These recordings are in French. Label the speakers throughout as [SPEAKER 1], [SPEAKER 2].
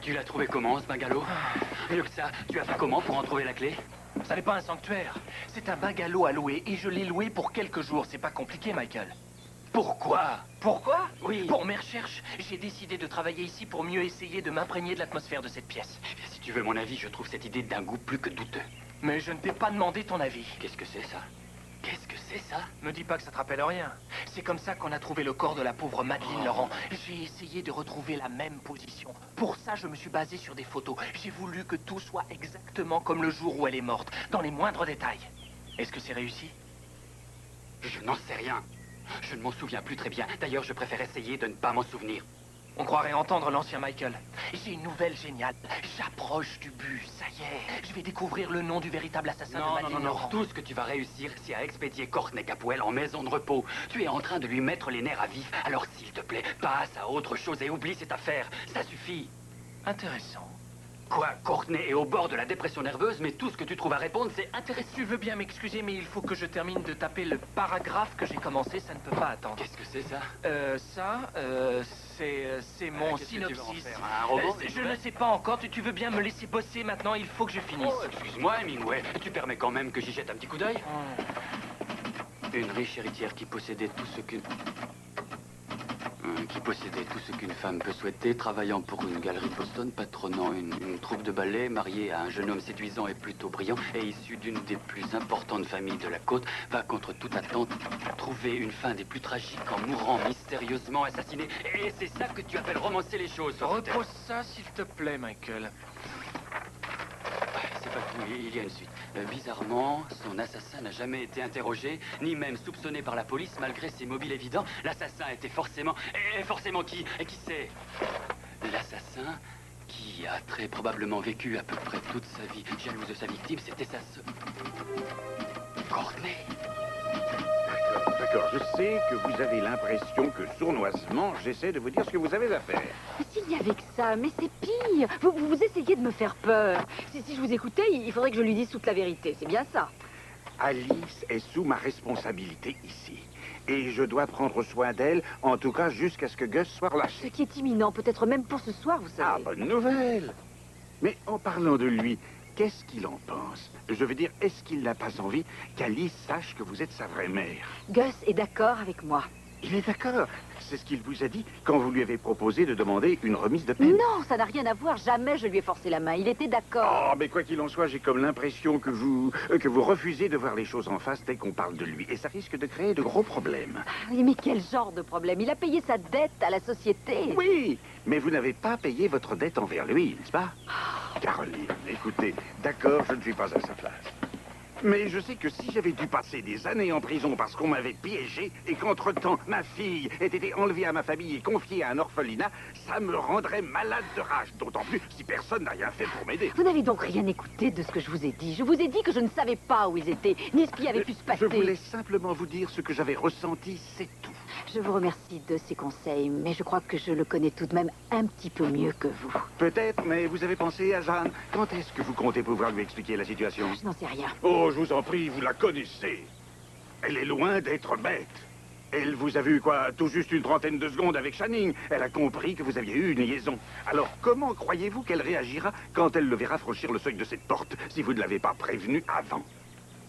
[SPEAKER 1] Tu l'as trouvé comment, ce bungalow? Mieux que ça, tu as fait comment pour en trouver la clé?
[SPEAKER 2] Ça n'est pas un sanctuaire. C'est un bungalow à louer et je l'ai loué pour quelques jours. C'est pas compliqué, Michael.
[SPEAKER 1] Pourquoi?
[SPEAKER 2] Pourquoi?
[SPEAKER 1] Oui.
[SPEAKER 2] Pour mes recherches, j'ai décidé de travailler ici pour mieux essayer de m'imprégner de l'atmosphère de cette pièce.
[SPEAKER 1] Eh bien, si tu veux mon avis, je trouve cette idée d'un goût plus que douteux.
[SPEAKER 2] Mais je ne t'ai pas demandé ton avis.
[SPEAKER 1] Qu'est-ce que c'est, ça? Qu'est-ce que c'est, ça?
[SPEAKER 2] Me dis pas que ça te rappelle rien. C'est comme ça qu'on a trouvé le corps de la pauvre Madeleine Laurent. J'ai essayé de retrouver la même position. Pour ça, je me suis basé sur des photos. J'ai voulu que tout soit exactement comme le jour où elle est morte, dans les moindres détails. Est-ce que c'est réussi?
[SPEAKER 1] Je n'en sais rien. Je ne m'en souviens plus très bien. D'ailleurs, je préfère essayer de ne pas m'en souvenir.
[SPEAKER 2] On croirait entendre l'ancien Michael. J'ai une nouvelle géniale. J'approche du but, ça y est. Je vais découvrir le nom du véritable assassin de Madeleine Laurent.
[SPEAKER 1] Tout ce que tu vas réussir, c'est à expédier Courtney Capwell en maison de repos. Tu es en train de lui mettre les nerfs à vif. Alors, s'il te plaît, passe à autre chose et oublie cette affaire. Ça suffit.
[SPEAKER 2] Intéressant.
[SPEAKER 1] Quoi? Courtney est au bord de la dépression nerveuse, mais tout ce que tu trouves à répondre, c'est intéressant.
[SPEAKER 2] Tu veux bien m'excuser, mais il faut que je termine de taper le paragraphe que j'ai commencé. Ça ne peut pas attendre.
[SPEAKER 1] Qu'est-ce que c'est, ça?
[SPEAKER 2] C'est mon
[SPEAKER 1] qu'est-ce que tu vas en
[SPEAKER 2] synopsis.
[SPEAKER 1] faire, un roman,
[SPEAKER 2] Je ne sais pas encore. Tu veux bien me laisser bosser maintenant? Il faut que je finisse.
[SPEAKER 1] Oh, excuse-moi, Hemingway. Tu permets quand même que j'y jette un petit coup d'œil? Une riche héritière qui possédait tout ce qu'une femme peut souhaiter, travaillant pour une galerie de Boston, patronnant une troupe de ballet, mariée à un jeune homme séduisant et plutôt brillant, et issu d'une des plus importantes familles de la côte, va contre toute attente trouver une fin des plus tragiques en mourant mystérieusement assassiné. Et c'est ça que tu appelles romancer les choses.
[SPEAKER 2] Repose ça, s'il te plaît, Michael.
[SPEAKER 1] C'est pas tout, il y a une suite. Bizarrement, son assassin n'a jamais été interrogé, ni même soupçonné par la police, malgré ses mobiles évidents. L'assassin était forcément... Et forcément qui? Et qui c'est? L'assassin qui a très probablement vécu à peu près toute sa vie jalouse de sa victime, c'était sa sœur. Courtney.
[SPEAKER 3] D'accord, je sais que vous avez l'impression que sournoisement, j'essaie de vous dire ce que vous avez à faire.
[SPEAKER 4] Mais s'il n'y avait que ça, mais c'est pire. Vous essayez de me faire peur. Si je vous écoutais, il faudrait que je lui dise toute la vérité. C'est bien ça.
[SPEAKER 3] Alice est sous ma responsabilité ici. Et je dois prendre soin d'elle, en tout cas jusqu'à ce que Gus soit
[SPEAKER 4] Ce
[SPEAKER 3] relâché.
[SPEAKER 4] qui est imminent, peut-être même pour ce soir, vous
[SPEAKER 3] Ah,
[SPEAKER 4] savez.
[SPEAKER 3] bonne nouvelle! Mais en parlant de lui, qu'est-ce qu'il en pense? Je veux dire, est-ce qu'il n'a pas envie qu'Alice sache que vous êtes sa vraie mère?
[SPEAKER 4] Gus est d'accord avec moi.
[SPEAKER 3] Il est d'accord. C'est ce qu'il vous a dit quand vous lui avez proposé de demander une remise de peine.
[SPEAKER 4] Non, ça n'a rien à voir. Jamais je lui ai forcé la main. Il était d'accord.
[SPEAKER 3] Oh, mais quoi qu'il en soit, j'ai comme l'impression que vous refusez de voir les choses en face dès qu'on parle de lui. Et ça risque de créer de gros problèmes.
[SPEAKER 4] Oui, mais quel genre de problème? Il a payé sa dette à la société.
[SPEAKER 3] Oui, mais vous n'avez pas payé votre dette envers lui, n'est-ce pas? Caroline, écoutez, d'accord, je ne suis pas à sa place. Mais je sais que si j'avais dû passer des années en prison parce qu'on m'avait piégé et qu'entre-temps, ma fille ait été enlevée à ma famille et confiée à un orphelinat, ça me rendrait malade de rage. D'autant plus si personne n'a rien fait pour m'aider.
[SPEAKER 4] Vous n'avez donc rien écouté de ce que je vous ai dit. Je vous ai dit que je ne savais pas où ils étaient, ni ce qui avait pu se passer.
[SPEAKER 3] Je voulais simplement vous dire ce que j'avais ressenti, c'est tout.
[SPEAKER 4] Je vous remercie de ces conseils, mais je crois que je le connais tout de même un petit peu mieux que vous.
[SPEAKER 3] Peut-être, mais vous avez pensé à Jeanne. Quand est-ce que vous comptez pouvoir lui expliquer la situation?
[SPEAKER 4] Je n'en sais rien.
[SPEAKER 3] Oh, je vous en prie, vous la connaissez. Elle est loin d'être bête. Elle vous a vu, quoi, tout juste une trentaine de secondes avec Channing. Elle a compris que vous aviez eu une liaison. Alors, comment croyez-vous qu'elle réagira quand elle le verra franchir le seuil de cette porte, si vous ne l'avez pas prévenu avant?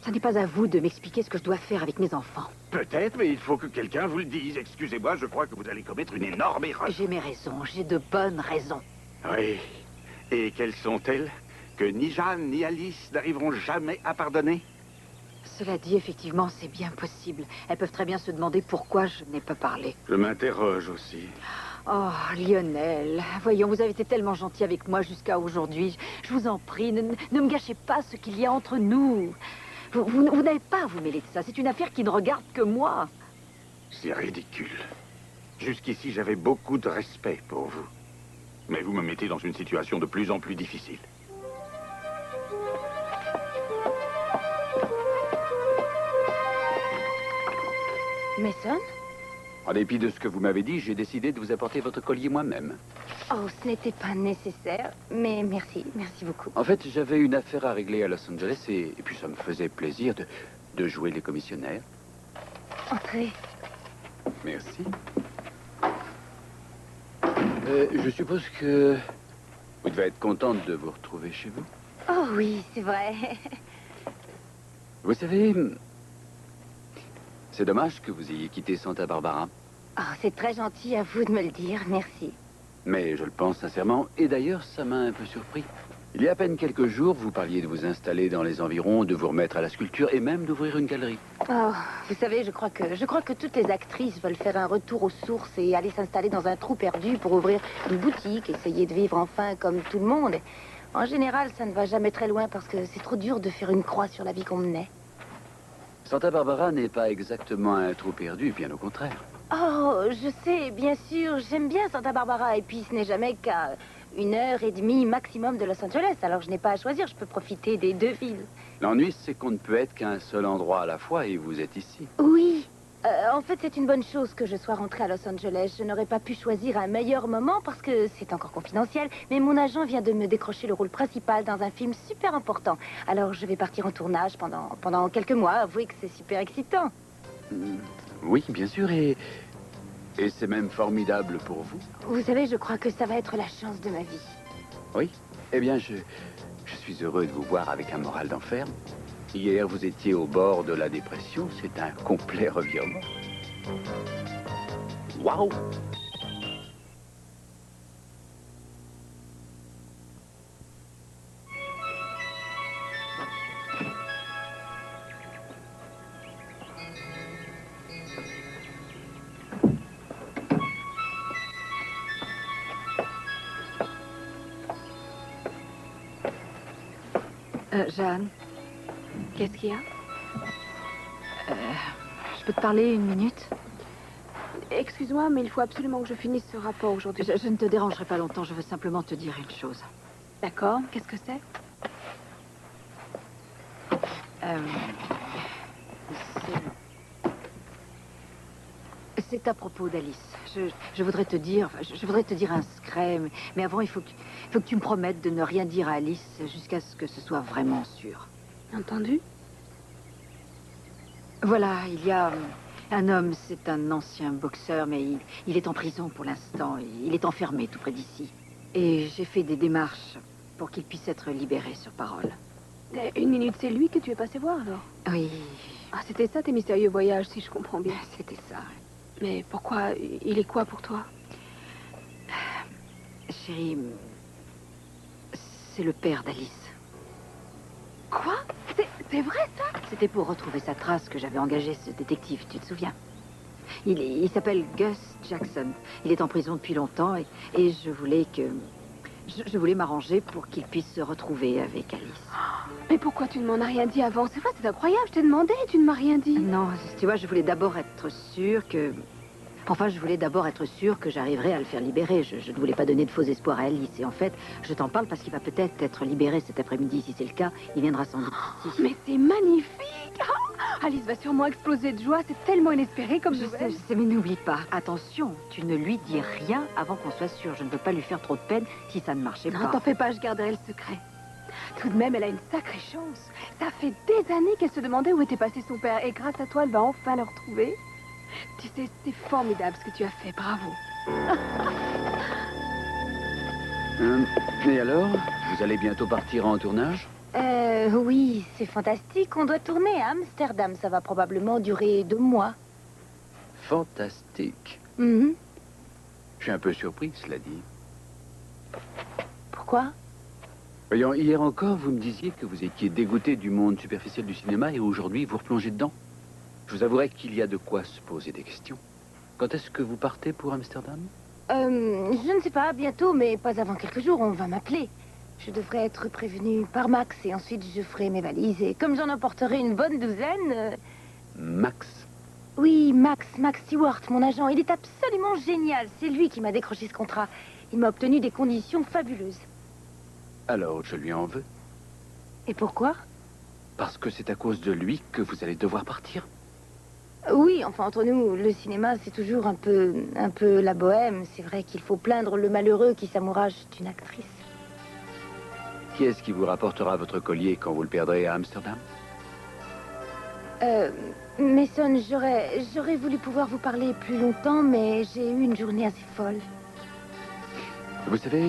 [SPEAKER 4] Ce n'est pas à vous de m'expliquer ce que je dois faire avec mes enfants.
[SPEAKER 3] Peut-être, mais il faut que quelqu'un vous le dise. Excusez-moi, je crois que vous allez commettre une énorme erreur.
[SPEAKER 4] J'ai mes raisons, j'ai de bonnes raisons.
[SPEAKER 3] Oui. Et quelles sont-elles? Que ni Jeanne ni Alice n'arriveront jamais à pardonner?
[SPEAKER 4] Cela dit, effectivement, c'est bien possible. Elles peuvent très bien se demander pourquoi je n'ai pas parlé.
[SPEAKER 3] Je m'interroge aussi.
[SPEAKER 4] Oh, Lionel, voyons, vous avez été tellement gentil avec moi jusqu'à aujourd'hui. Je vous en prie, ne me gâchez pas ce qu'il y a entre nous. Vous n'avez pas à vous mêler de ça. C'est une affaire qui ne regarde que moi.
[SPEAKER 3] C'est ridicule. Jusqu'ici, j'avais beaucoup de respect pour vous. Mais vous me mettez dans une situation de plus en plus difficile.
[SPEAKER 4] Mason?
[SPEAKER 5] En dépit de ce que vous m'avez dit, j'ai décidé de vous apporter votre collier moi-même.
[SPEAKER 6] Oh, ce n'était pas nécessaire, mais merci beaucoup.
[SPEAKER 5] En fait, j'avais une affaire à régler à Los Angeles et puis ça me faisait plaisir de jouer les commissionnaires.
[SPEAKER 6] Entrez.
[SPEAKER 5] Merci. Je suppose que Vous devez être contente de vous retrouver chez vous.
[SPEAKER 6] Oh oui, c'est vrai.
[SPEAKER 5] Vous savez, c'est dommage que vous ayez quitté Santa Barbara.
[SPEAKER 6] Oh, c'est très gentil à vous de me le dire, merci.
[SPEAKER 5] Mais je le pense sincèrement, et d'ailleurs, ça m'a un peu surpris. Il y a à peine quelques jours, vous parliez de vous installer dans les environs, de vous remettre à la sculpture et même d'ouvrir une galerie.
[SPEAKER 6] Oh, vous savez, je crois que toutes les actrices veulent faire un retour aux sources et aller s'installer dans un trou perdu pour ouvrir une boutique, essayer de vivre enfin comme tout le monde. En général, ça ne va jamais très loin parce que c'est trop dur de faire une croix sur la vie qu'on menait.
[SPEAKER 5] Santa Barbara n'est pas exactement un trou perdu, bien au contraire.
[SPEAKER 6] Oh, je sais, bien sûr, j'aime bien Santa Barbara et puis ce n'est jamais qu'à 1h30 maximum de Los Angeles, alors je n'ai pas à choisir, je peux profiter des deux villes.
[SPEAKER 5] L'ennui, c'est qu'on ne peut être qu'à un seul endroit à la fois et vous êtes ici.
[SPEAKER 6] Oui, en fait, c'est une bonne chose que je sois rentrée à Los Angeles. Je n'aurais pas pu choisir un meilleur moment parce que c'est encore confidentiel, mais mon agent vient de me décrocher le rôle principal dans un film super important. Alors, je vais partir en tournage pendant quelques mois. Avouez que c'est super excitant.
[SPEAKER 5] Oui, bien sûr, et c'est même formidable pour vous.
[SPEAKER 6] Vous savez, je crois que ça va être la chance de ma vie.
[SPEAKER 5] Oui, eh bien, je suis heureux de vous voir avec un moral d'enfer. Hier, vous étiez au bord de la dépression. C'est un complet revirement. Waouh!
[SPEAKER 4] Jeanne,
[SPEAKER 7] Qu'est-ce qu'il y a?
[SPEAKER 4] je peux te parler une minute?
[SPEAKER 7] Excuse-moi, mais il faut absolument que je finisse ce rapport aujourd'hui.
[SPEAKER 4] Je ne te dérangerai pas longtemps, je veux simplement te dire une chose.
[SPEAKER 7] D'accord, qu'est-ce que c'est?
[SPEAKER 4] C'est à propos d'Alice. Je voudrais te dire, je voudrais te dire un secret, mais avant, il faut que tu me promettes de ne rien dire à Alice jusqu'à ce que ce soit vraiment sûr.
[SPEAKER 7] Entendu?
[SPEAKER 4] Voilà, il y a un homme, c'est un ancien boxeur, mais il est en prison pour l'instant. Il est enfermé tout près d'ici. Et j'ai fait des démarches pour qu'il puisse être libéré sur parole.
[SPEAKER 7] Une minute, c'est lui que tu es passé voir alors?
[SPEAKER 4] Oui,
[SPEAKER 7] Ah, c'était ça tes mystérieux voyages, si je comprends bien.
[SPEAKER 4] c'était ça.
[SPEAKER 7] Mais pourquoi? Il est quoi pour toi?
[SPEAKER 4] Chérie, c'est le père d'Alice.
[SPEAKER 7] Quoi? C'est vrai ça?
[SPEAKER 4] C'était pour retrouver sa trace que j'avais engagé ce détective, tu te souviens? Il s'appelle Gus Jackson. Il est en prison depuis longtemps et je voulais que... Je voulais m'arranger pour qu'il puisse se retrouver avec Alice.
[SPEAKER 7] Mais pourquoi tu ne m'en as rien dit avant? C'est vrai, c'est incroyable, je t'ai demandé et tu ne m'as rien dit.
[SPEAKER 4] Non, tu vois, je voulais d'abord être sûre que... Enfin, je voulais d'abord être sûre que j'arriverais à le faire libérer. Je ne voulais pas donner de faux espoirs à Alice. Et en fait, je t'en parle parce qu'il va peut-être être libéré cet après-midi. Si c'est le cas, il viendra sans doute ici.
[SPEAKER 7] Mais c'est magnifique! Ah, Alice va sûrement exploser de joie, c'est tellement inespéré comme nouvelle.
[SPEAKER 4] Je sais, mais n'oublie pas. Attention, tu ne lui dis rien avant qu'on soit sûr. Je ne veux pas lui faire trop de peine si ça ne marchait
[SPEAKER 7] Non,
[SPEAKER 4] pas.
[SPEAKER 7] t'en fais pas, je garderai le secret. Tout de même, elle a une sacrée chance. Ça fait des années qu'elle se demandait où était passé son père. Et grâce à toi, elle va enfin le retrouver. Tu sais, c'est formidable ce que tu as fait. Bravo.
[SPEAKER 5] Et alors, vous allez bientôt partir en tournage?
[SPEAKER 6] Oui, c'est fantastique. On doit tourner à Amsterdam. Ça va probablement durer 2 mois.
[SPEAKER 5] Fantastique.
[SPEAKER 6] Mhm.
[SPEAKER 5] Je suis un peu surpris, cela dit.
[SPEAKER 6] Pourquoi?
[SPEAKER 5] Voyons, hier encore, vous me disiez que vous étiez dégoûté du monde superficiel du cinéma et aujourd'hui, vous replongez dedans. Je vous avouerai qu'il y a de quoi se poser des questions. Quand est-ce que vous partez pour Amsterdam?
[SPEAKER 6] Je ne sais pas, bientôt, mais pas avant quelques jours, on va m'appeler. Je devrais être prévenue par Max et ensuite je ferai mes valises. Et comme j'en emporterai une bonne douzaine...
[SPEAKER 5] Max?
[SPEAKER 6] Oui, Max Stewart, mon agent, il est absolument génial. C'est lui qui m'a décroché ce contrat. Il m'a obtenu des conditions fabuleuses.
[SPEAKER 5] Alors, je lui en veux.
[SPEAKER 6] Et pourquoi?
[SPEAKER 5] Parce que c'est à cause de lui que vous allez devoir partir.
[SPEAKER 6] Oui, enfin, entre nous, le cinéma, c'est toujours un peu la bohème. C'est vrai qu'il faut plaindre le malheureux qui s'amourage d'une actrice.
[SPEAKER 5] Qui est-ce qui vous rapportera votre collier quand vous le perdrez à Amsterdam?
[SPEAKER 6] Mason, j'aurais voulu pouvoir vous parler plus longtemps, mais j'ai eu une journée assez folle.
[SPEAKER 5] Vous savez...